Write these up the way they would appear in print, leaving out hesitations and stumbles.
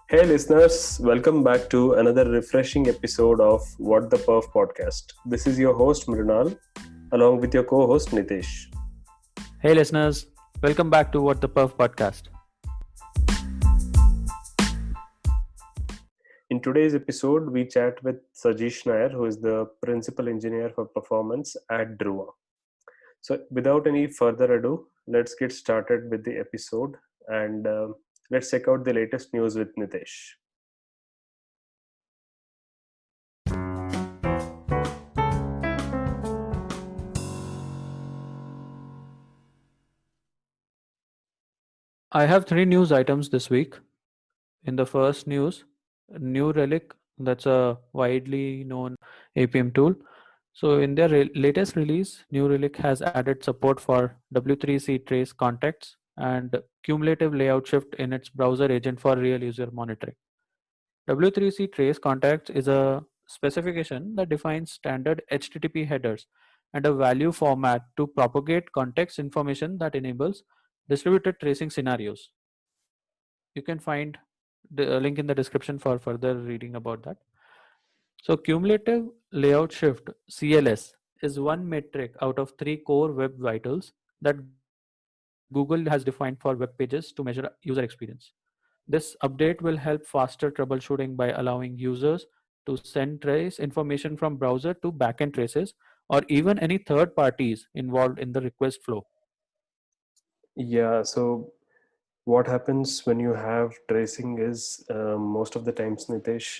Hey listeners, welcome back to another refreshing episode of What the Perf podcast. This is your host Mrinal along with your co-host Nitesh. Hey listeners, welcome back to What the Perf podcast. In today's episode, we chat with Sajish Nair, who is the principal engineer for performance at Druva. So, without any further ado, let's get started with the episode and let's check out the latest news with Nitesh. I have three news items this week. In the first news, New Relic, that's a widely known APM tool. So, in their latest release, New Relic has added support for W3C trace contexts and cumulative layout shift in its browser agent for real user monitoring. W3C trace contexts is a specification that defines standard HTTP headers and a value format to propagate context information that enables distributed tracing scenarios. You can find the link in the description for further reading about that. So, cumulative layout shift CLS is one metric out of three core web vitals that Google has defined for web pages to measure user experience. This update will help faster troubleshooting by allowing users to send trace information from browser to backend traces or even any third parties involved in the request flow. Yeah, so what happens when you have tracing is most of the times, Nitesh,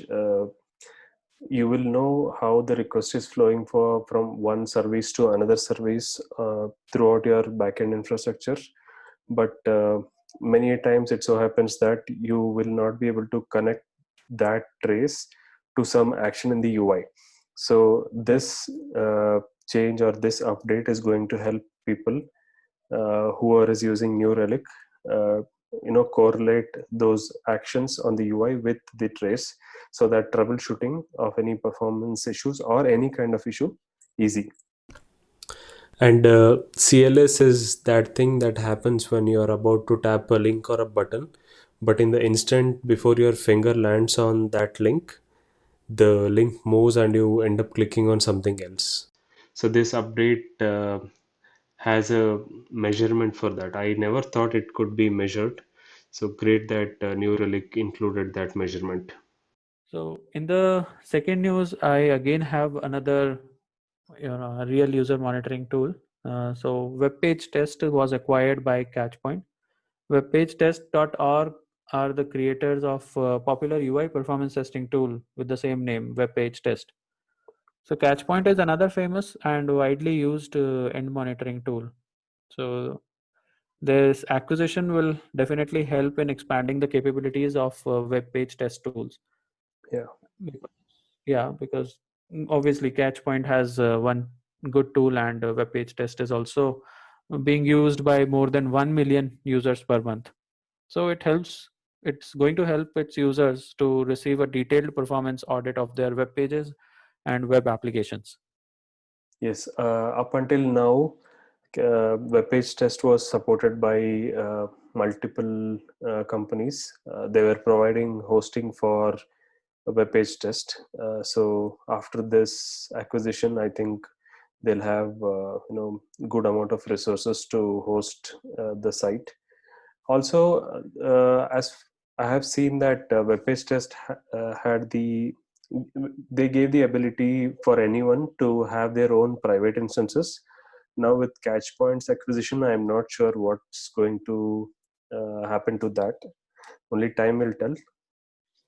you will know how the request is flowing from one service to another service throughout your backend infrastructure, but many a times it so happens that you will not be able to connect that trace to some action in the UI. So this change or this update is going to help people who are is using New Relic, uh, correlate those actions on the UI with the trace, so that troubleshooting of any performance issues or any kind of issue easy. And CLS is that thing that happens when you are about to tap a link or a button, but in the instant before your finger lands on that link, the link moves and you end up clicking on something else. So this update has a measurement for that. I never thought it could be measured. So great that New Relic included that measurement. So, in the second news, I again have another real user monitoring tool. So, web page test was acquired by Catchpoint. WebPageTest.org are the creators of popular UI performance testing tool with the same name, WebPageTest. So Catchpoint is another famous and widely used end monitoring tool. So this acquisition will definitely help in expanding the capabilities of web page test tools. Yeah. Because- Yeah, because obviously Catchpoint has one good tool, and web page test is also being used by more than 1 million users per month. So it's going to help its users to receive a detailed performance audit of their web pages and web applications. Yes. Up until now, web page test was supported by multiple companies. They were providing hosting for a web page test. So after this acquisition, I think they'll have good amount of resources to host the site. Also, as I have seen that web page test had they gave the ability for anyone to have their own private instances. Now with Catchpoint's acquisition, I am not sure what's going to happen to that. Only time will tell.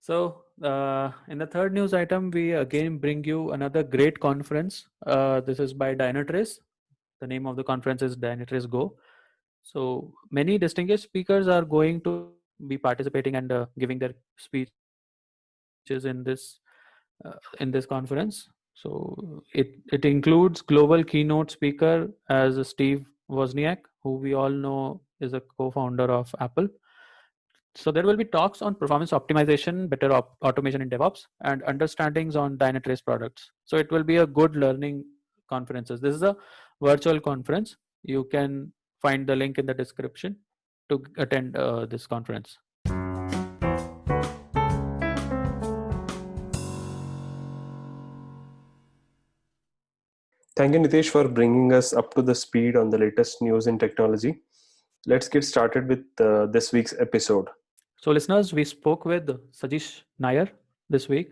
So, in the third news item, we again bring you another great conference. This is by Dynatrace. The name of the conference is Dynatrace Go. So, many distinguished speakers are going to be participating and giving their speeches in this conference. So, it includes global keynote speaker as Steve Wozniak, who we all know is a co-founder of Apple. So there will be talks on performance optimization, better automation in DevOps, and understandings on Dynatrace products. So it will be a good learning conferences. This is a virtual conference. You can find the link in the description to attend this conference. Thank you, Nitesh, for bringing us up to the speed on the latest news in technology. Let's get started with this week's episode. So, listeners, we spoke with Sajish Nair this week.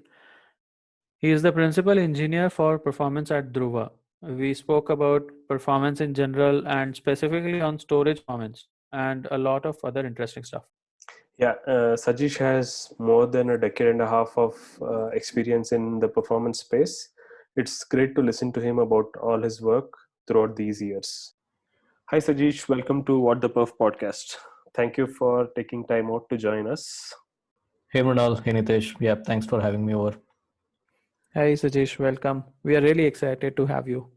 He is the principal engineer for performance at Dhruva. We spoke about performance in general and specifically on storage performance and a lot of other interesting stuff. Yeah, Sajish has more than a decade and a half of experience in the performance space. It's great to listen to him about all his work throughout these years. Hi, Sajish. Welcome to What the Perf podcast. Thank you for taking time out to join us. Hey Mrinal, hey Nitesh. Yeah, thanks for having me over. Hey, Sajish, welcome. We are really excited to have you.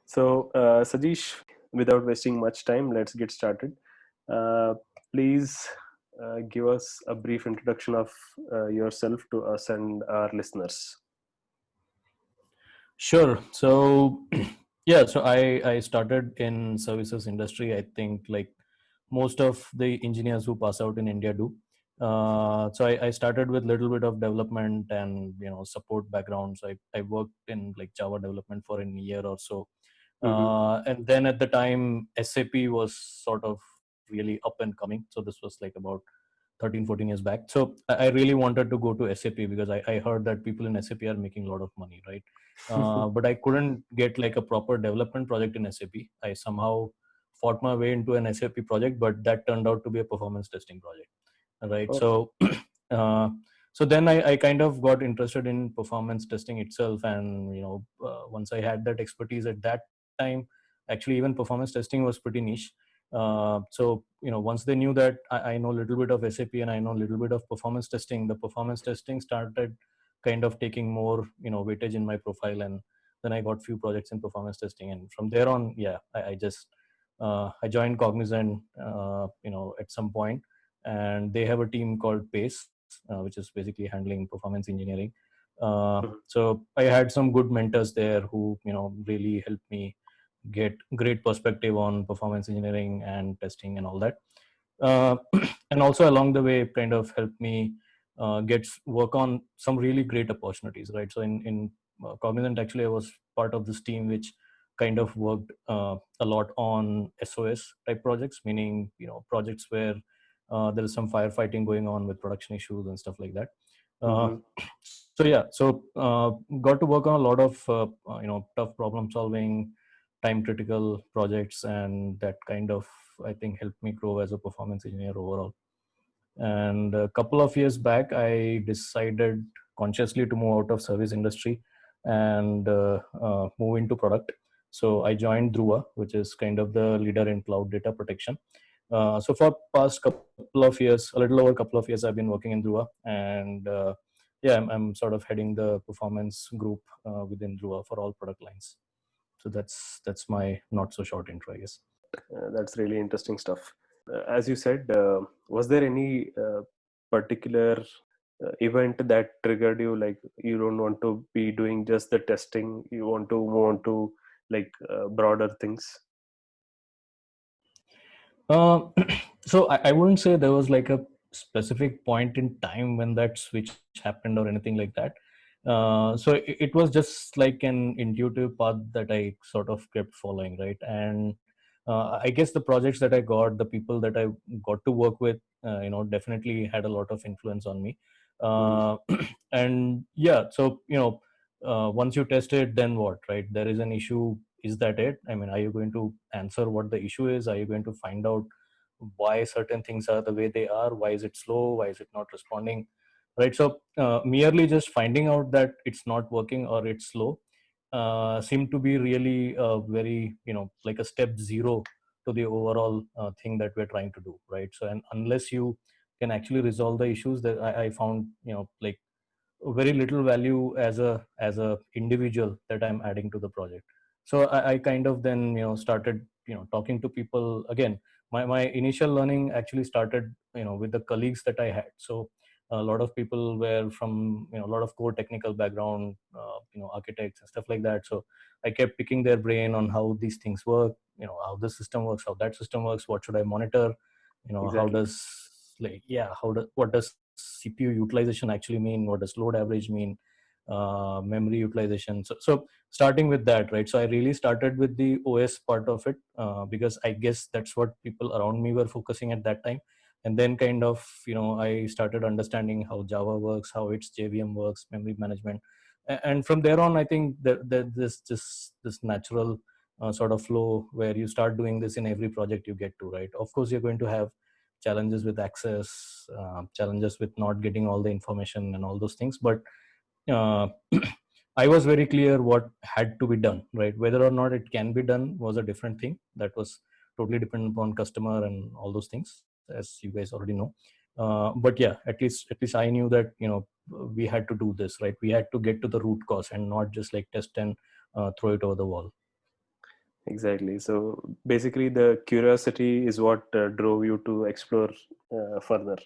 So, Sajish, without wasting much time, let's get started. Uh, Please give us a brief introduction of yourself to us and our listeners. Sure. So yeah, so I started in services industry. I think like most of the engineers who pass out in India do. So I started with little bit of development and support background. So I worked in like Java development for a year or so. Mm-hmm. And then at the time SAP was sort of really up and coming. So this was like about 13, 14 years back. So I really wanted to go to SAP because I heard that people in SAP are making a lot of money, right? But I couldn't get like a proper development project in SAP. I somehow fought my way into an SAP project, but that turned out to be a performance testing project, right? Oh. So uh, so then I kind of got interested in performance testing itself, and once I had that expertise at that time, actually even performance testing was pretty niche. So once they knew that I know a little bit of SAP and I know a little bit of performance testing, the performance testing started kind of taking more weightage in my profile, and then I got few projects in performance testing, and from there on, yeah, I just I joined Cognizant at some point, and they have a team called Pace, which is basically handling performance engineering. So I had some good mentors there who really helped me get great perspective on performance engineering and testing and all that. uh, and also along the way kind of helped me get work on some really great opportunities, right? So in Cognizant, actually I was part of this team which kind of worked a lot on SOS type projects, meaning projects where there is some firefighting going on with production issues and stuff like that. uh, Mm-hmm. so got to work on a lot of tough problem solving, time critical projects, and that kind of, I think, helped me grow as a performance engineer overall. And a couple of years back I decided consciously to move out of service industry and move into product. So I joined Dhruva, which is kind of the leader in cloud data protection. So for past couple of years, a little over a couple of years, I've been working in Dhruva, and yeah, I'm sort of heading the performance group within Dhruva for all product lines. So that's my not so short intro, I guess. That's really interesting stuff. As you said, was there any particular event that triggered you? Like, you don't want to be doing just the testing, you want to move on to like broader things? Uh, so I wouldn't say there was like a specific point in time when that switch happened or anything like that. So it was just like an intuitive path that I sort of kept following, right? And I guess the projects that I got, the people that I got to work with, definitely had a lot of influence on me. Mm-hmm. Uh, and yeah, so once you test it, then what, right? There is an issue. Is that it? I mean, are you going to answer what the issue is? Are you going to find out why certain things are the way they are? Why is it slow? Why is it not responding? Right. So merely just finding out that it's not working or it's slow seem to be really very, like a step zero to the overall thing that we're trying to do, right? So and unless you can actually resolve the issues, that I found, like very little value as a individual that I'm adding to the project. So I kind of then started talking to people again. My initial learning actually started with the colleagues that I had. So a lot of people were from a lot of core technical background, architects and stuff like that. So I kept picking their brain on how these things work, how this system works, how that system works, what should I monitor, how Exactly. does, like, yeah, what does CPU utilization actually mean, what does load average mean, memory utilization. So starting with that, right? So I really started with the OS part of it because I guess that's what people around me were focusing at that time. And then kind of, I started understanding how Java works, how its JVM works, memory management. And from there on, I think that this natural sort of flow where you start doing this in every project you get to, right? Of course, you're going to have challenges with access, challenges with not getting all the information and all those things. But uh, I was very clear what had to be done, right? Whether or not it can be done was a different thing. That was totally dependent upon customer and all those things, as you guys already know. But yeah, at least I knew that we had to do this, right? We had to get to the root cause and not just like test and throw it over the wall. Exactly. So basically, the curiosity is what drove you to explore further.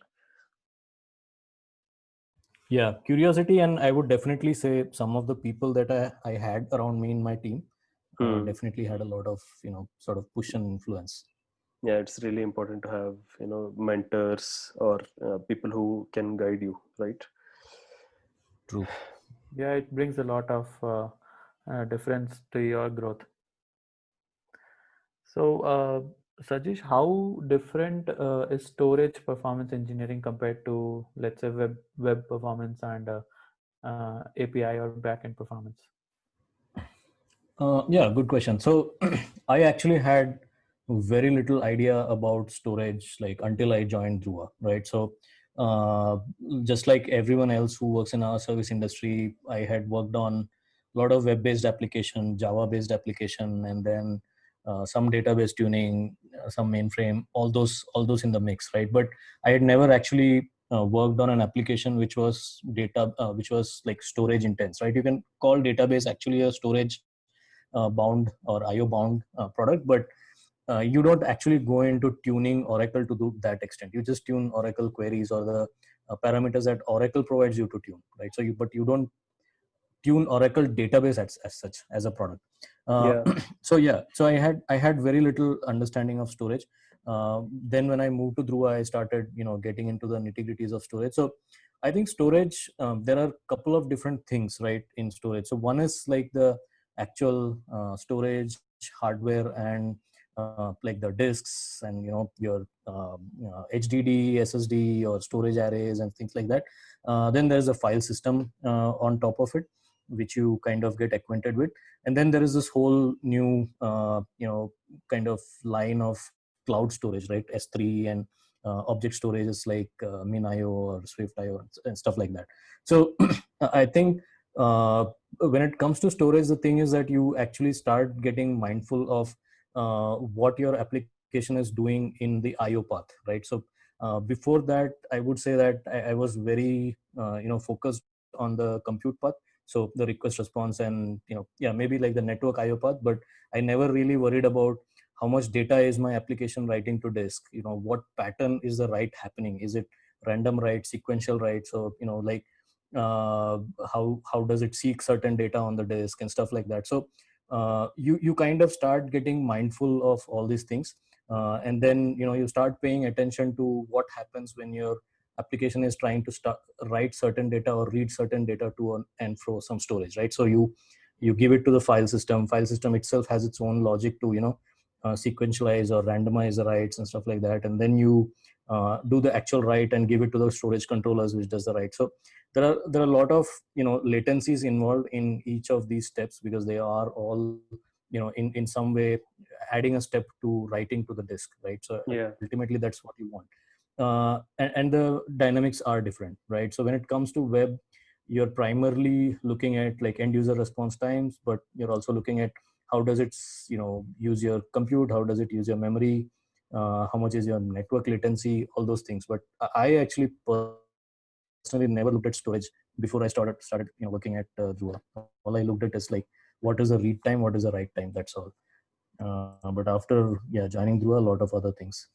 Yeah, curiosity, and I would definitely say some of the people that I had around me in my team definitely had a lot of sort of push and influence. Yeah, it's really important to have mentors or people who can guide you, right? True. Yeah, it brings a lot of difference to your growth. So, Sajish, how different is storage performance engineering compared to, let's say, web performance and API or backend performance? Yeah, good question. So I actually had very little idea about storage like until I joined Druva, right? So uh, just like everyone else who works in our service industry, I had worked on a lot of web-based application, Java-based application, and then some database tuning, some mainframe, all those in the mix, right? But I had never actually worked on an application which was which was like storage intense, right? You can call database actually a storage bound or IO bound product, but you don't actually go into tuning Oracle to do that extent. You just tune Oracle queries or the parameters that Oracle provides you to tune, right? But you don't tune Oracle database as such as a product. Yeah. So I had very little understanding of storage. Then when I moved to Druva, I started getting into the nitty gritties of storage. So I think storage, there are a couple of different things, right, in storage. So one is like the actual storage hardware and like the disks and your HDD, SSD or storage arrays and things like that. Then there's a file system on top of it, which you kind of get acquainted with. And then there is this whole new kind of line of cloud storage, right? S3 and object storage is like MinIO or SwiftIO and stuff like that. So I think when it comes to storage, the thing is that you actually start getting mindful of what your application is doing in the IO path, right? So before that, I would say that I was very focused on the compute path. So the request response and maybe like the network IO path, but I never really worried about how much data is my application writing to disk. What pattern is the write happening? Is it random write, sequential write? So like how does it seek certain data on the disk and stuff like that. So you kind of start getting mindful of all these things, and then you start paying attention to what happens when your application is trying to write certain data or read certain data to and fro some storage, right? So you give it to the file system. File system itself has its own logic to sequentialize or randomize the writes and stuff like that, and then you do the actual write and give it to the storage controllers, which does the write. So there are a lot of latencies involved in each of these steps, because they are all in some way adding a step to writing to the disk, right? So Yeah. ultimately that's what you want. And the dynamics are different, right? So when it comes to web, you're primarily looking at like end user response times, but you're also looking at how does it use your compute, how does it use your memory, how much is your network latency, all those things. But I actually personally never looked at storage before I started working at Druva. All I looked at is like, what is the read time, what is the write time, that's all. But after joining Druva, a lot of other things.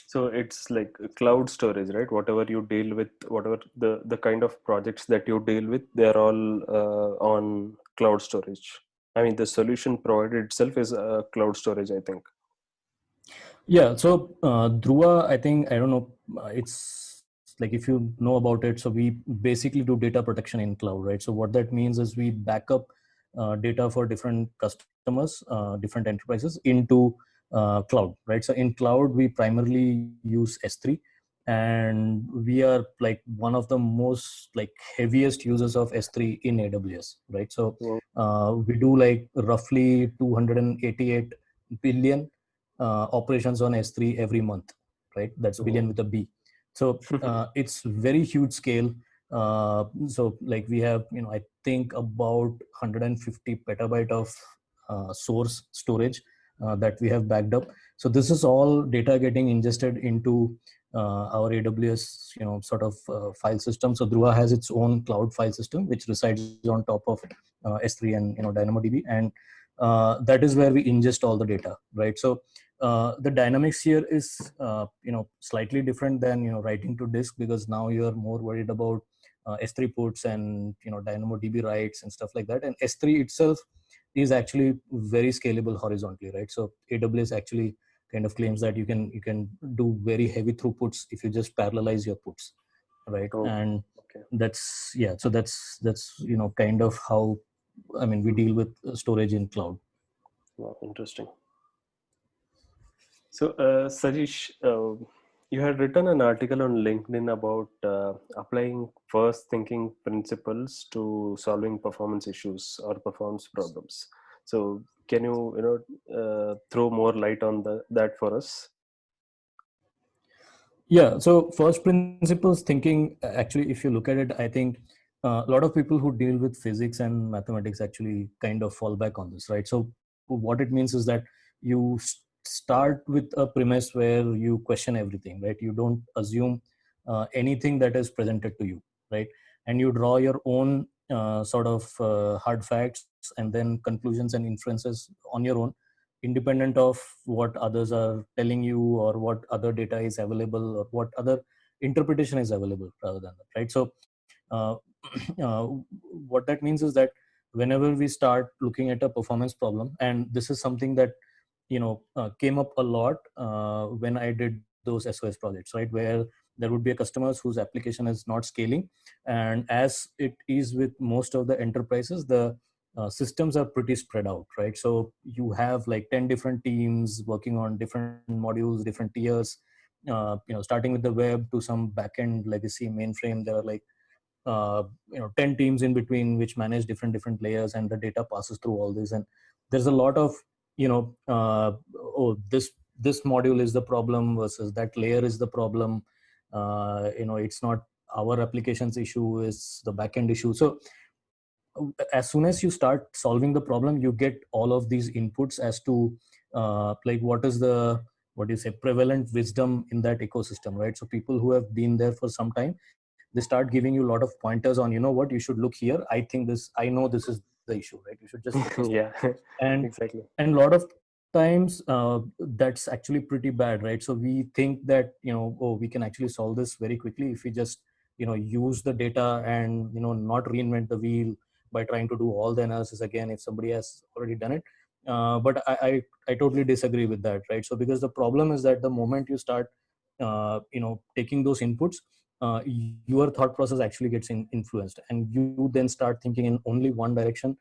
So it's like cloud storage, right? Whatever you deal with, whatever the kind of projects that you deal with, they're all on cloud storage. I mean, the solution provided itself is cloud storage, I think. Yeah. So Druva, I think, I don't know, it's like, if you know about it, so we basically do data protection in cloud, right? So what that means is we back up data for different customers, different enterprises into cloud, right? So in cloud, we primarily use S3, and we are like one of the most like heaviest users of S3 in AWS, right? So we do like roughly 288 billion operations on S3 every month, right? That's billion with a B. So it's very huge scale. So like we have, I think about 150 petabyte of source storage that we have backed up. So this is all data getting ingested into our AWS, sort of file system. So Dhruva has its own cloud file system, which resides on top of S3 and DynamoDB, and that is where we ingest all the data, right? So the dynamics here is slightly different than writing to disk, because now you are more worried about S3 ports and DynamoDB writes and stuff like that. And S3 itself is actually very scalable horizontally, right? So AWS actually kind of claims that you can do very heavy throughputs if you just parallelize your puts, right? And that's so that's kind of how we deal with storage in cloud. Wow, interesting. So, Sajish, you had written an article on LinkedIn about applying first thinking principles to solving performance issues or performance problems. So, can you throw more light on that for us? Yeah. So first principles thinking, actually, if you look at it, I think a lot of people who deal with physics and mathematics actually kind of fall back on this, right? So what it means is that you start with a premise where you question everything, right? You don't assume anything that is presented to you, right? And you draw your own sort of hard facts and then conclusions and inferences on your own, independent of what others are telling you or what other data is available or what other interpretation is available rather than that, right? So uh, what that means is that whenever we start looking at a performance problem, and this is something that came up a lot when I did those SOS projects, right, where there would be a customers whose application is not scaling, and as it is with most of the enterprises, the systems are pretty spread out, right? So you have like 10 different teams working on different modules, different tiers, starting with the web to some backend legacy mainframe. There are like 10 teams in between which manage different layers, and the data passes through all this, and there's a lot of this module is the problem versus that layer is the problem. It's not our application's issue, it's the backend issue. So as soon as you start solving the problem, you get all of these inputs as to like what is the, what do you say, prevalent wisdom in that ecosystem, right? So people who have been there for some time, they start giving you a lot of pointers on, what you should look here. I know this is the issue, right? You should just focus. Yeah, and exactly. and a lot of times that's actually pretty bad, right? So we think that we can actually solve this very quickly if we just use the data and not reinvent the wheel by trying to do all the analysis again if somebody has already done it. But I totally disagree with that, right? So because the problem is that the moment you start taking those inputs, your thought process actually gets influenced, and you then start thinking in only one direction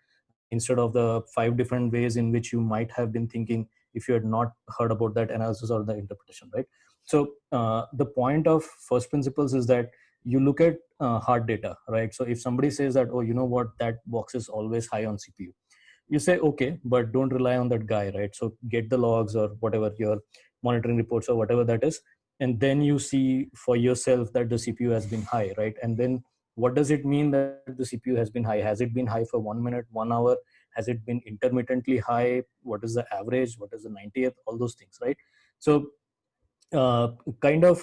instead of the 5 different ways in which you might have been thinking if you had not heard about that analysis or the interpretation, right? So the point of first principles is that you look at hard data, right? So if somebody says that, oh, you know what, that box is always high on CPU, you say, okay, but don't rely on that guy, right? So get the logs or whatever, your monitoring reports or whatever that is, and then you see for yourself that the CPU has been high, right? And then what does it mean that the CPU has been high? Has it been high for 1 minute, 1 hour? Has it been intermittently high? What is the average? What is the 90th? All those things, right? So uh, kind of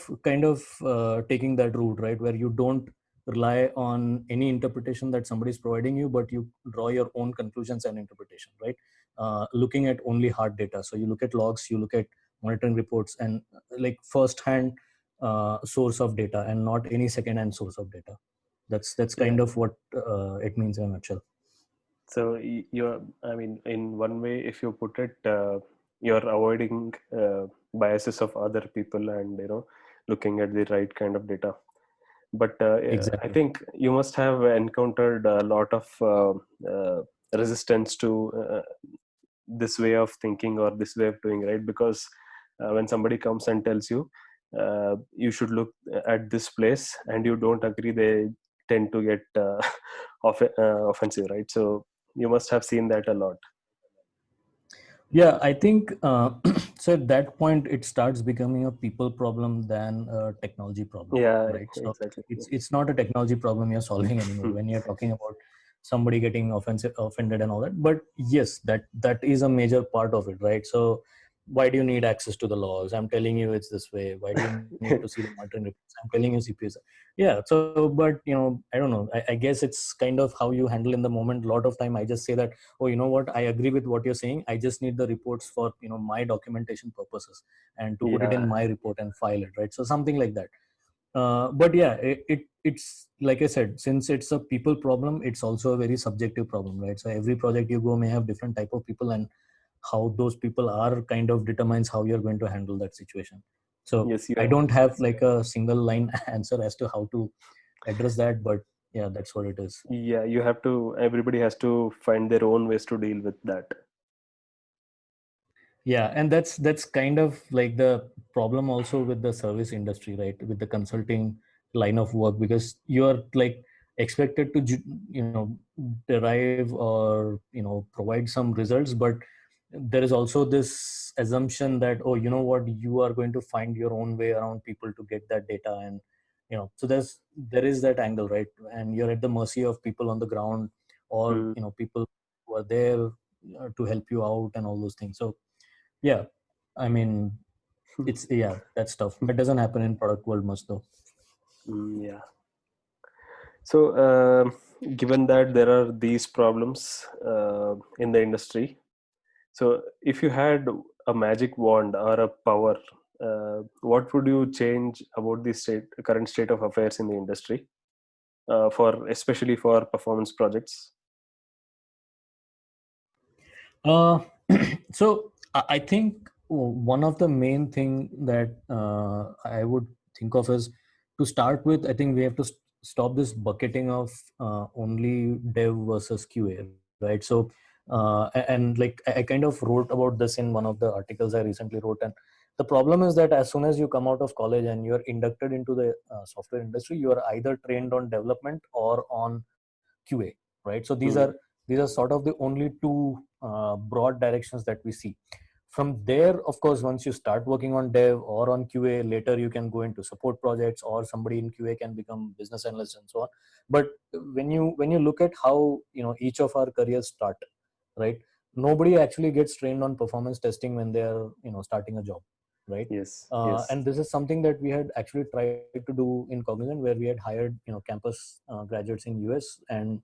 taking that route, right, where you don't rely on any interpretation that somebody is providing you, but you draw your own conclusions and interpretation, right? Looking at only hard data. So you look at logs, you look at monitoring reports, and like first hand source of data and not any second hand source of data. That's Yeah. kind of what it means in a nutshell. So you're, I mean, in one way, if you put it, you're avoiding biases of other people and looking at the right kind of data. But I Exactly. think you must have encountered a lot of resistance to this way of thinking or this way of doing, right? Because when somebody comes and tells you you should look at this place and you don't agree, they tend to get offensive, right? So you must have seen that a lot. Yeah, I think so. At that point, it starts becoming a people problem than a technology problem, Yeah, right? So exactly. it's not a technology problem you're solving anymore when you're talking about somebody getting offended and all that. But yes, that is a major part of it, right? So why do you need access to the logs? I'm telling you it's this way. Why do you need to see the monitoring reports? I'm telling you CPUs. Yeah. So, but I don't know. I guess it's kind of how you handle in the moment. A lot of time, I just say that, oh, you know what, I agree with what you're saying, I just need the reports for my documentation purposes and to put it in Yeah. my report and file it, right? So something like that. But yeah, it's like I said, since it's a people problem, it's also a very subjective problem, right? So every project you go may have different type of people, and how those people are kind of determines how you're going to handle that situation. So Yes, you I have. don't have like a single line answer as to how to address that, but yeah, that's what it is. Yeah, you have to. Everybody has to find their own ways to deal with that. Yeah, and that's kind of like the problem also with the service industry, right? With the consulting line of work, because you're like expected to derive or provide some results, but there is also this assumption that, oh, you know what, you are going to find your own way around people to get that data, and so there is that angle, right? And you're at the mercy of people on the ground, or Mm. people who are there to help you out and all those things. So yeah, I mean, it's yeah, that's tough. That doesn't happen in product world much though. Yeah. So, given that there are these problems in the industry, so if you had a magic wand or a power, what would you change about the current state of affairs in the industry, for especially for performance projects? Uh, so I think one of the main thing that I would think of is, to start with, I think we have to stop this bucketing of only dev versus QA, right? So and like I kind of wrote about this in one of the articles I recently wrote, and the problem is that as soon as you come out of college and you're inducted into the software industry, you are either trained on development or on QA, right? So Mm. these are sort of the only two broad directions that we see. From there, of course, once you start working on dev or on QA, later you can go into support projects, or somebody in QA can become business analyst and so on. But when you look at how each of our careers start, right? Nobody actually gets trained on performance testing when they're starting a job, right? Yes. Yes. And this is something that we had actually tried to do in Cognizant, where we had hired campus graduates in US and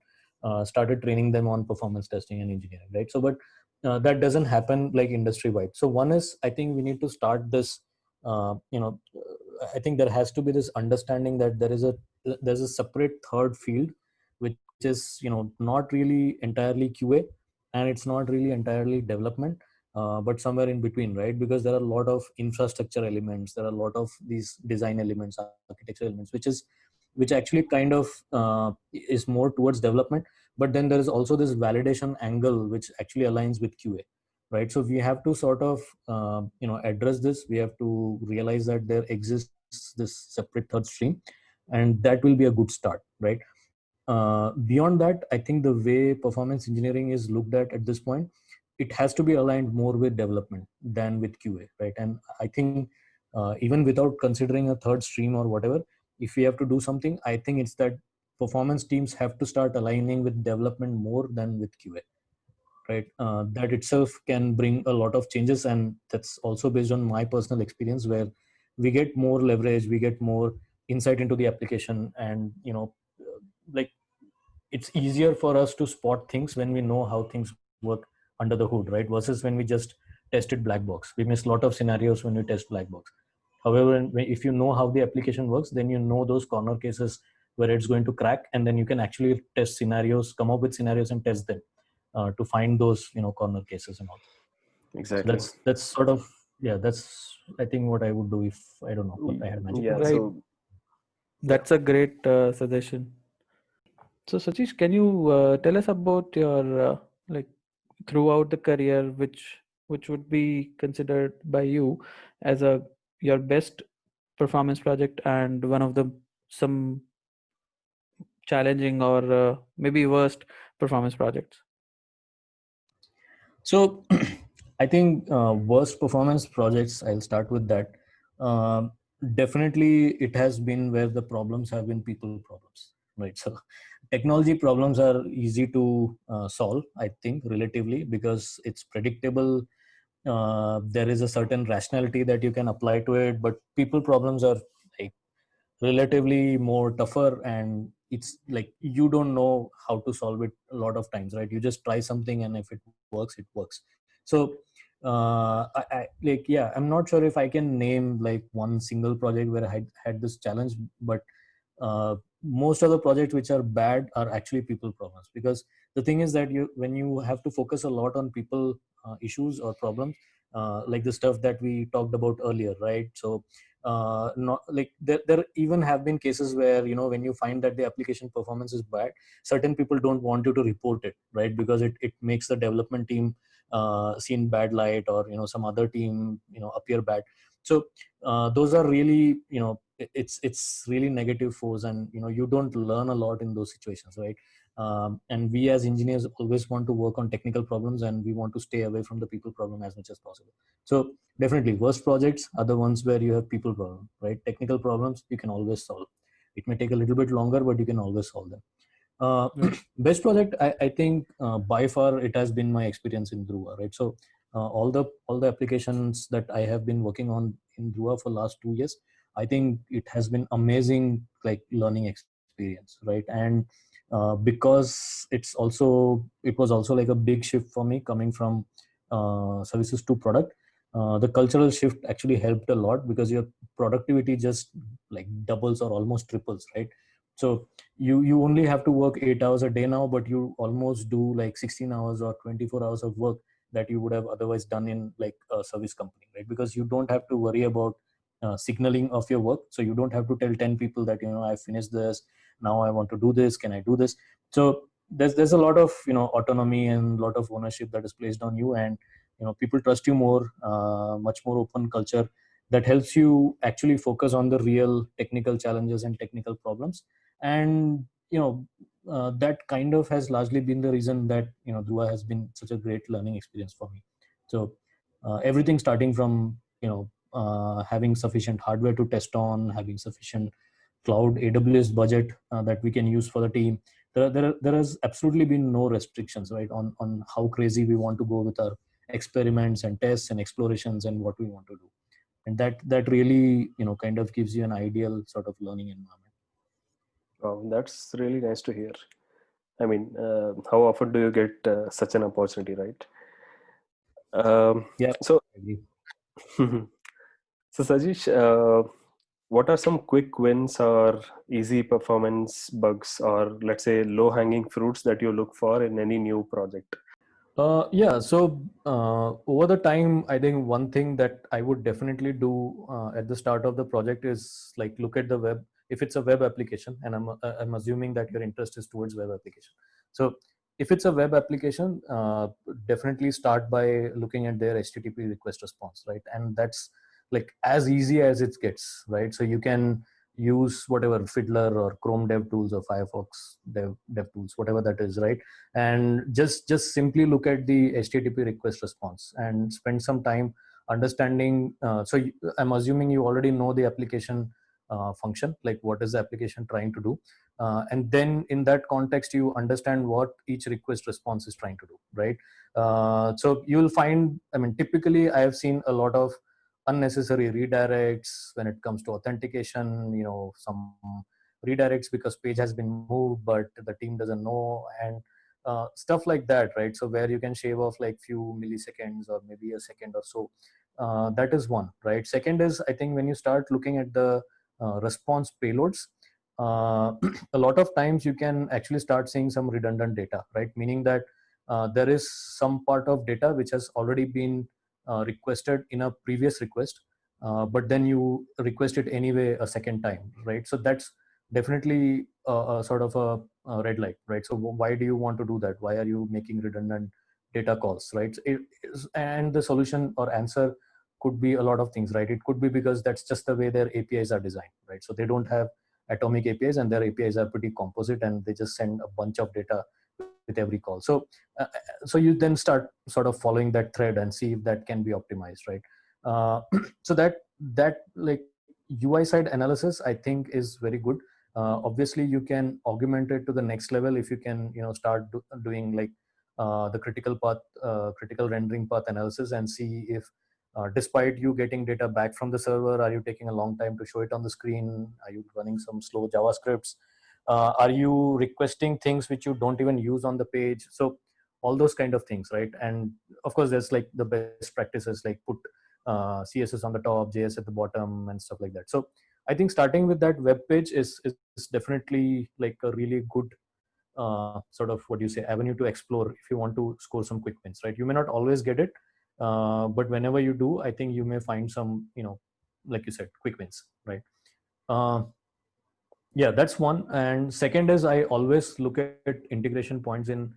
started training them on performance testing and engineering, right? So but that doesn't happen like industry wide. So one is, I think we need to start this I think there has to be this understanding that there's a separate third field, which is not really entirely QA, and it's not really entirely development, but somewhere in between, right? Because there are a lot of infrastructure elements, there are a lot of these design elements, architecture elements, which actually kind of is more towards development. But then there is also this validation angle which actually aligns with QA, right? So we have to sort of address this. We have to realize that there exists this separate third stream, and that will be a good start, right? Beyond that, I think the way performance engineering is looked at this point, it has to be aligned more with development than with QA, right? And I think even without considering a third stream or whatever, if we have to do something, I think it's that performance teams have to start aligning with development more than with QA, right? That itself can bring a lot of changes, and that's also based on my personal experience, where we get more leverage, we get more insight into the application, and like it's easier for us to spot things when we know how things work under the hood, right? Versus when we just tested black box. We miss a lot of scenarios when we test black box. However, if you know how the application works, then you know those corner cases where it's going to crack, and then you can actually test scenarios, come up with scenarios and test them to find those corner cases and all. So Exactly. that's sort of, yeah, that's I think what I would do if I don't know, if I had magic Yeah. wand. Right. So That's a great suggestion. So Satish, can you tell us about your like throughout the career, which would be considered by you as a your best performance project and one of the some challenging or maybe worst performance projects? So I think worst performance projects, I'll start with that. Um Definitely, it has been where the problems have been people problems, right? So technology problems are easy to solve, I think, relatively, because it's predictable. There is a certain rationality that you can apply to it, but people problems are like relatively more tougher, and it's like you don't know how to solve it a lot of times, right? You just try something, and if it works, it works. So I like, yeah, I'm not sure if I can name like one single project where I had this challenge, but most of the projects which are bad are actually people problems, because the thing is that you when you have to focus a lot on people issues or problems, like the stuff that we talked about earlier, right? So not like there even have been cases where, you know, when you find that the application performance is bad, certain people don't want you to report it, right? Because it makes the development team seen bad light, or, you know, some other team, you know, appear bad. So those are really, you know, it's really negative force, and, you know, you don't learn a lot in those situations, right? And we as engineers always want to work on technical problems, and we want to stay away from the people problem as much as possible. So definitely worst projects are the ones where you have people problem, right? Technical problems you can always solve. It may take a little bit longer, but you can always solve them. uh, Right. Best project, I think, by far it has been my experience in Druva, right? So all the applications that I have been working on in Druva for last 2 years, I think it has been amazing, like learning experience, right? And because it was also like a big shift for me coming from services to product. The cultural shift actually helped a lot, because your productivity just like doubles or almost triples, right? So you only have to work 8 hours a day now, but you almost do like 16 hours or 24 hours of work that you would have otherwise done in like a service company, right? Because you don't have to worry about signaling of your work. So you don't have to tell 10 people that, you know, I finished this, now I want to do this, can I do this? So there's a lot of, you know, autonomy and a lot of ownership that is placed on you, and, you know, people trust you more. Much more open culture that helps you actually focus on the real technical challenges and technical problems. And, you know, that kind of has largely been the reason that, you know, Druva has been such a great learning experience for me. So everything starting from, you know, having sufficient hardware to test on, having sufficient cloud AWS budget that we can use for the team. There has absolutely been no restrictions, right, on how crazy we want to go with our experiments and tests and explorations and what we want to do. And that really, you know, kind of gives you an ideal sort of learning environment. Wow, that's really nice to hear. I mean, how often do you get such an opportunity, right? Um, Yeah, so, I agree. so Sajish, what are some quick wins or easy performance bugs, or let's say low hanging fruits that you look for in any new project? Yeah, so over the time, I think one thing that I would definitely do at the start of the project is like look at the web. If it's a web application, and I'm assuming that your interest is towards web application. So if it's a web application, definitely start by looking at their HTTP request response, right? And that's like as easy as it gets, right? So you can use whatever Fiddler or Chrome Dev Tools or Firefox Dev Tools, whatever that is, right? And just simply look at the HTTP request response and spend some time understanding. I'm assuming you already know the application function, like what is the application trying to do, and then in that context you understand what each request response is trying to do, right? So you'll find, I mean, typically I have seen a lot of unnecessary redirects when it comes to authentication, you know, some redirects because page has been moved but the team doesn't know, and stuff like that, right? So where you can shave off like few milliseconds or maybe a second or so. That is one, right? Second is, I think, when you start looking at the response payloads, uh, a lot of times you can actually start seeing some redundant data, right? Meaning that there is some part of data which has already been requested in a previous request, but then you request it anyway a second time, right? So definitely a sort of a red light, right? So why do you want to do that? Why are you making redundant data calls, right? And the solution or answer could be a lot of things, right? It could be because that's just the way their APIs are designed, right? So they don't have atomic APIs, and their APIs are pretty composite, and they just send a bunch of data with every call. Uh, so you then start sort of following that thread and see if that can be optimized, right? So that like UI side analysis, I think, is very good. Obviously you can augment it to the next level if you can, start doing like the critical rendering path analysis, and see if despite you getting data back from the server, are you taking a long time to show it on the screen? Are you running some slow JavaScripts? Are you requesting things which you don't even use on the page? So all those kind of things, right? And of course there's like the best practices, like put CSS on the top, JS at the bottom, and stuff like that. So I think starting with that web page is definitely like a really good sort of, what do you say, avenue to explore if you want to score some quick wins, right? You may not always get it, but whenever you do, I think you may find some, like you said, quick wins, right? uh, yeah, that's one. And second is, I always look at integration points in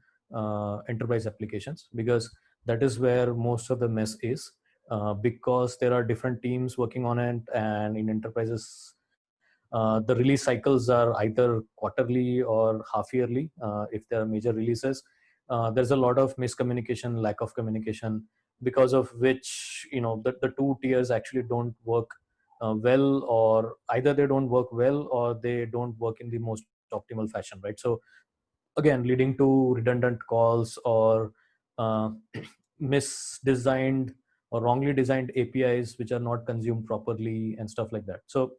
enterprise applications, because that is where most of the mess is, because there are different teams working on it, and in enterprises the release cycles are either quarterly or half yearly. If there are major releases, there's a lot of miscommunication, lack of communication, because of which, the two tiers actually don't work well, or either they don't work well or they don't work in the most optimal fashion, right? So again, leading to redundant calls, or uh, misdesigned or wrongly designed APIs which are not consumed properly, and stuff like that. So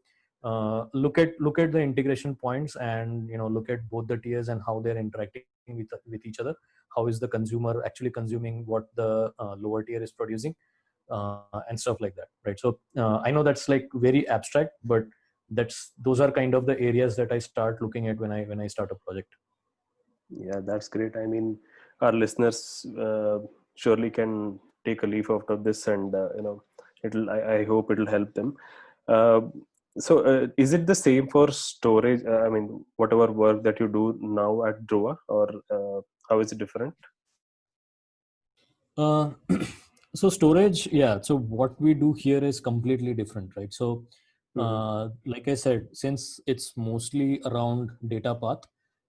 look at the integration points, and look at both the tiers and how they're interacting with each other. How is the consumer actually consuming what the lower tier is producing, and stuff like that, right? So I know that's like very abstract, but those are kind of the areas that I start looking at when I start a project. Yeah, that's great. I mean, our listeners surely can take a leaf out of this, and it'll. I hope it'll help them. Uh, is it the same for storage? I mean, whatever work that you do now at Drua, or how is it different? Uh, so storage, yeah. So what we do here is completely different, right? So, Mm-hmm. like I said, since it's mostly around data path,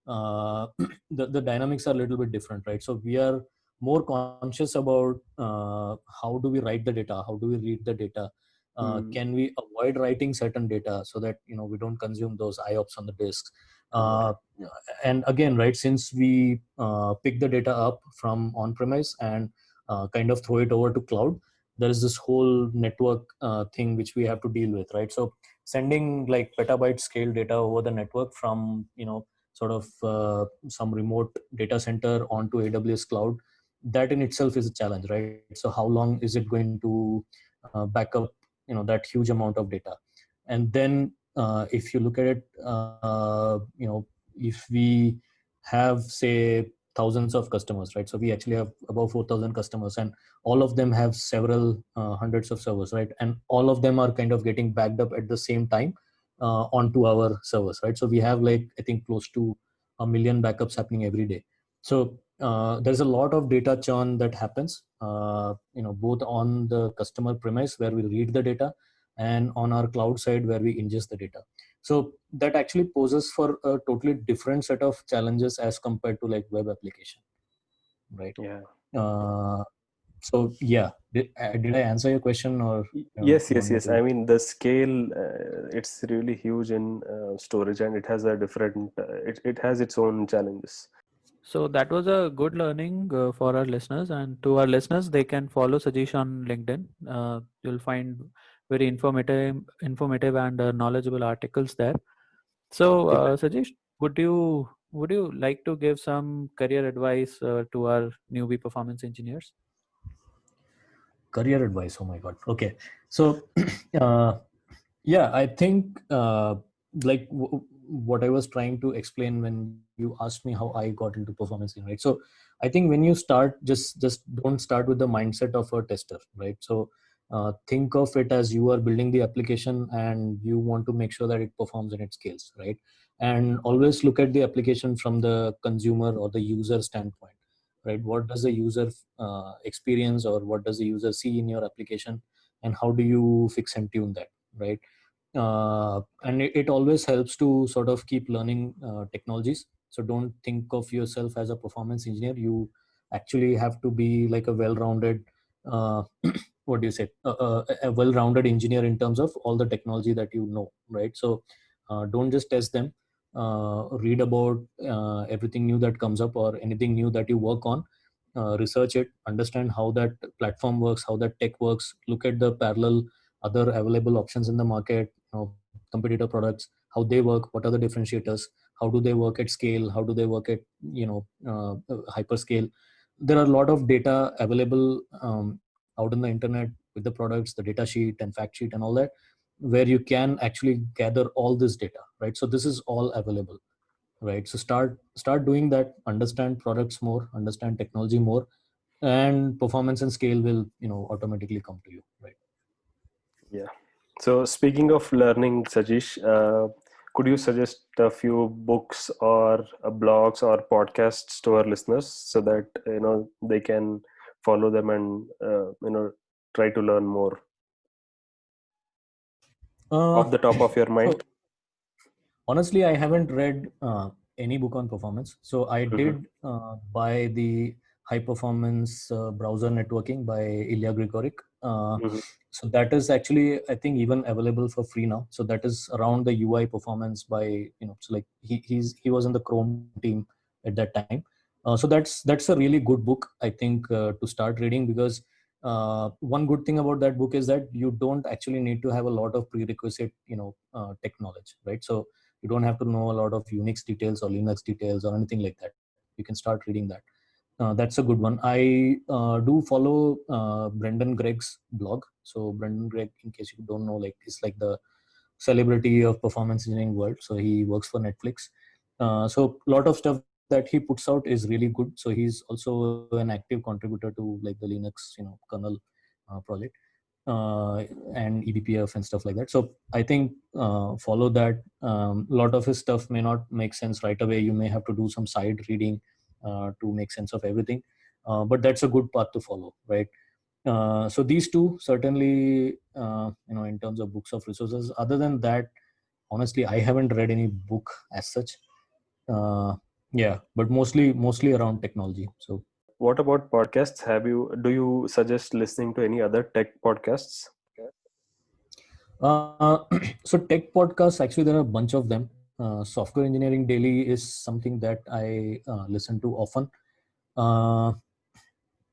the dynamics are a little bit different, right? So we are more conscious about how do we write the data, how do we read the data, Mm-hmm. can we avoid writing certain data so that we don't consume those IOPS on the disks. Got Uh, it. and again, right, since we pick the data up from on-premise and kind of throw it over to cloud, there is this whole network thing which we have to deal with, right? So sending like petabyte scale data over the network from sort of some remote data center onto AWS cloud, that in itself is a challenge, right? So how long is it going to back up that huge amount of data? And then if you look at it, if we have, say, thousands of customers, right? So we actually have about 4,000 customers, and all of them have several hundreds of servers, right? And all of them are kind of getting backed up at the same time onto our servers, right? So we have like, I think, close to 1 million backups happening every day. So there's a lot of data churn that happens, both on the customer premise where we read the data, and on our cloud side where we ingest the data. So that actually poses for a totally different set of challenges as compared to like web application, right? Yeah. uh, so yeah, did I answer your question, or Yes, you yes, want me yes. I to? mean, the scale, it's really huge in storage, and it has a different, it has its own challenges. So that was a good learning for our listeners, and to our listeners, they can follow Sajesh on LinkedIn. You'll find very informative and knowledgeable articles there. So, Exactly. Sajesh, would you like to give some career advice to our newbie performance engineers? Career advice, oh my god. Okay, so uh, yeah, I think like what I was trying to explain when you asked me how I got into performance engineering, right? So I think when you start, just don't start with the mindset of a tester, right? So think of it as you are building the application and you want to make sure that it performs and it scales, right? and always look at the application from the consumer or the user standpoint, right? What does the user experience, or what does the user see in your application, and how do you fix and tune that, right? And it always helps to sort of keep learning technologies. So don't think of yourself as a performance engineer. You actually have to be like a well-rounded what do you say, a well-rounded engineer in terms of all the technology that you know, right? So don't just test them. Read about everything new that comes up, or anything new that you work on. Research it, understand how that platform works, how that tech works. Look at the parallel other available options in the market, competitor products, how they work, what are the differentiators, how do they work at scale, how do they work at hyperscale. There are a lot of data available out in the internet with the products, the data sheet and fact sheet and all that, where you can actually gather all this data, right? So this is all available, right? So start doing that, understand products more, understand technology more, and performance and scale will automatically come to you, right? Yeah. So speaking of learning, Sajish, could you suggest a few books or blogs or podcasts to our listeners so that they can follow them and try to learn more uh, off the top of your so mind? honestly, I haven't read any book on performance. So I Mm-hmm. did buy the High Performance Browser Networking by Ilya Grigoruk. Mm-hmm. So that is actually, I think, even available for free now. So that is around the UI performance by, so like he was in the Chrome team at that time. So that's a really good book, I think, to start reading, because one good thing about that book is that you don't actually need to have a lot of prerequisite tech knowledge, right? So you don't have to know a lot of Unix details or Linux details or anything like that. You can start reading that. That's a good one. I do follow Brendan Gregg's blog. So Brendan Gregg, in case you don't know, like, is like the celebrity of performance engineering world. So he works for Netflix. So a lot of stuff that he puts out is really good. So he's also an active contributor to like the Linux, kernel project, and eBPF and stuff like that. So I think follow that. A lot of his stuff may not make sense right away. You may have to do some side reading to make sense of everything. But that's a good path to follow, right? So these two certainly, in terms of books of resources. Other than that, honestly, I haven't read any book as such. Yeah, but mostly around technology. So What about podcasts? Do you suggest listening to any other tech podcasts? Uh, so tech podcasts, actually, there are a bunch of them. Software Engineering Daily is something that I listen to often. Uh,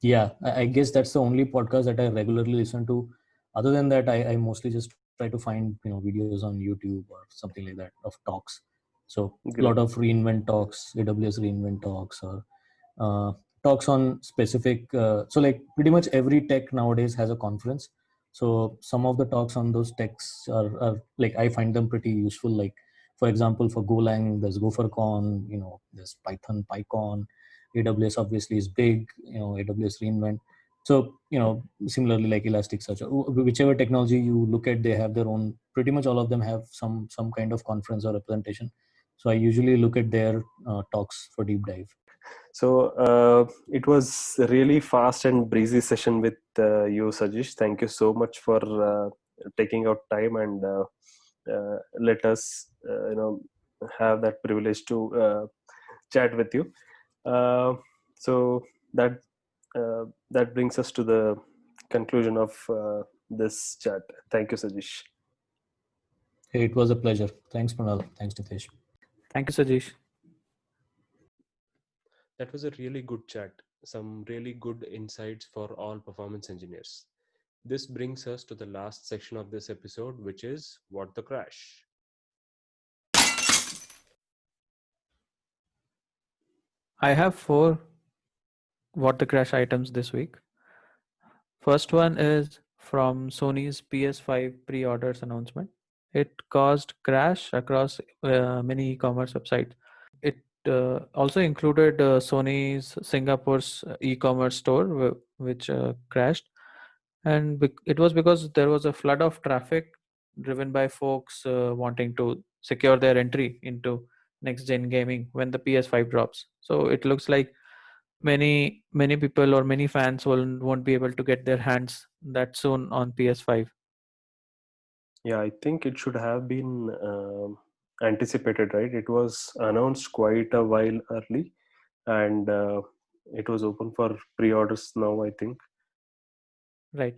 yeah, I guess that's the only podcast that I regularly listen to. Other than that, I mostly just try to find videos on YouTube or something like that of talks. So a lot Great. of reInvent talks, AWS reInvent talks, or talks on specific. So like pretty much every tech nowadays has a conference. So some of the talks on those techs are like, I find them pretty useful. Like for example, for Golang, there's GopherCon. There's Python, PyCon. AWS obviously is big. AWS reInvent. So similarly, like Elasticsearch, or whichever technology you look at, they have their own. Pretty much all of them have some kind of conference or representation. So I usually look at their talks for deep dive. So it was a really fast and breezy session with you, Sajish. Thank you so much for taking out time and let us, have that privilege to chat with you. Uh, so that that brings us to the conclusion of this chat. Thank you, Sajish. Hey, it was a pleasure. Thanks, Pranal. Thanks, Nitesh. Thank you, Sajish. That was a really good chat. Some really good insights for all performance engineers. This brings us to the last section of this episode, which is What the Crash. I have 4 what the crash items this week. First one is from Sony's PS5 pre-orders announcement. It caused crash across many e-commerce websites. It also included Sony's Singapore's e-commerce store, which crashed, and it was because there was a flood of traffic driven by folks wanting to secure their entry into next gen gaming when the PS5 drops. So it looks like many people or many fans won't be able to get their hands that soon on PS5. Yeah, I think it should have been anticipated, right? It was announced quite a while early, and it was open for pre-orders now, I think. Right.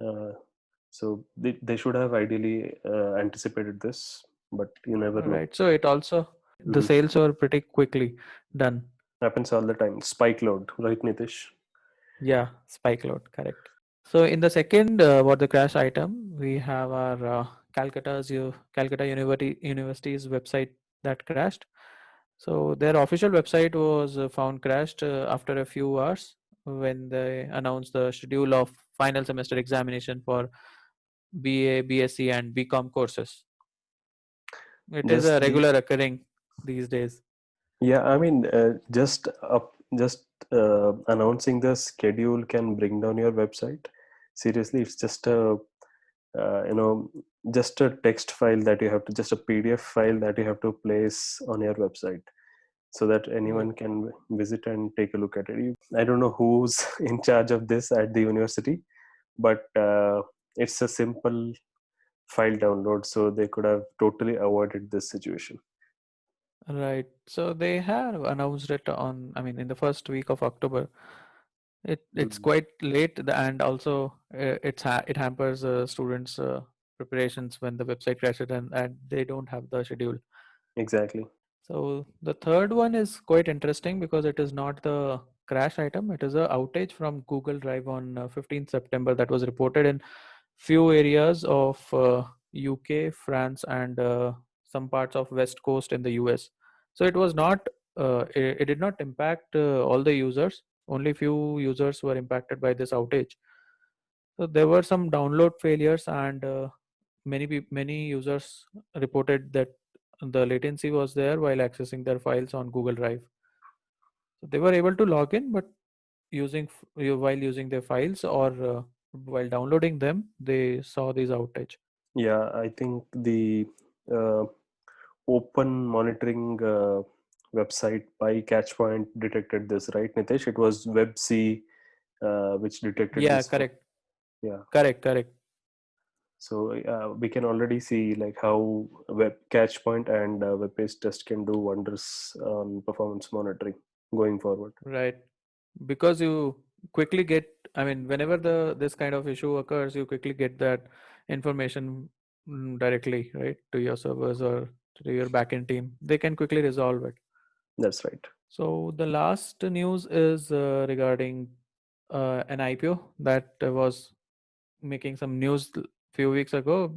So they should have ideally anticipated this, but you never know. Right. So it also the Mhm. sales were pretty quickly done. Happens all the time. Spike load, right, Nitish? Yeah, spike load, correct. So in the second what the crash item, we have our Calcutta University's website that crashed. So their official website was found crashed after a few hours when they announced the schedule of final semester examination for BA, BSc, and BCom courses. It is a Just the regular occurring these days. Yeah, I mean, just announcing the schedule can bring down your website. Seriously, it's just a you know just a text file that you have to just a PDF file that you have to place on your website so that Right. anyone can visit and take a look at it. I don't know who's in charge of this at the university, but it's a simple file download, so they could have totally avoided this situation. Right. So they have announced it on, I mean, in the first week of October. It's Mm. quite late, and also it hampers students' preparations when the website crashes and they don't have the schedule. Exactly. So the third one is quite interesting because it is not the crash item. It is a outage from Google Drive on 15th September that was reported in few areas of UK, France, and some parts of West Coast in the US. So it was not. It did not impact all the users. Only few users were impacted by this outage. So there were some download failures, and many users reported that the latency was there while accessing their files on Google Drive. So they were able to log in, but while using their files or while downloading them, they saw this outage. Yeah, I think the uh, open monitoring website by Catchpoint detected this, right, Nitesh? It was WebC which detected Yeah, this for, correct, yeah. correct. So we can already see like how web Catchpoint and web page test can do wonders on performance monitoring going forward. Right. Because you quickly get, I mean, whenever the this kind of issue occurs, you quickly get that information directly, right, to your servers or to your backend team. They can quickly resolve it. That's right. So the last news is regarding an IPO that was making some news few weeks ago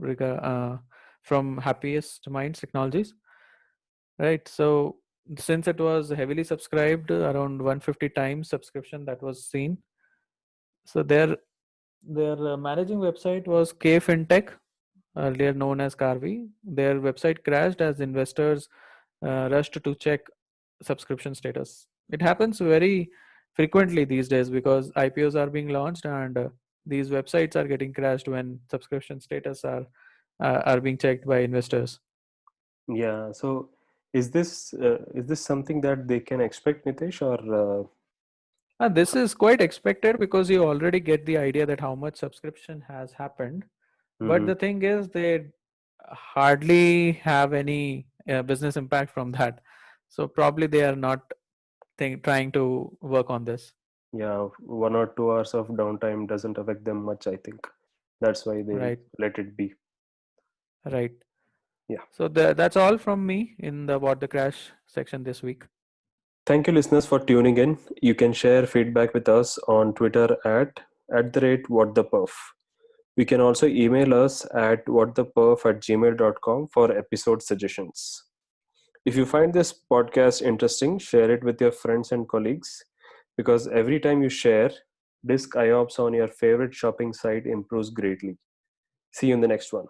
from Happiest Minds Technologies, right? So since it was heavily subscribed, around 150 times subscription that was seen. So their managing website was K FinTech, earlier known as Carvey. Their website crashed as investors rushed to check subscription status. It happens very frequently these days because IPOs are being launched and these websites are getting crashed when subscription status are being checked by investors. Yeah. So is this something that they can expect, Nitesh, or And this is quite expected because you already get the idea that how much subscription has happened. But mhm. the thing is, they hardly have any business impact from that. So probably they are not trying to work on this. Yeah, 1 or 2 hours of downtime doesn't affect them much, I think. That's why they Right, let it be. right. Yeah. So that's all from me in the What the Crash section this week. Thank you, listeners, for tuning in. You can share feedback with us on Twitter at the rate whattheperf. You can also email us at whattheperf@gmail.com for episode suggestions. If you find this podcast interesting, share it with your friends and colleagues because every time you share, Disk IOPS on your favorite shopping site improves greatly. See you in the next one.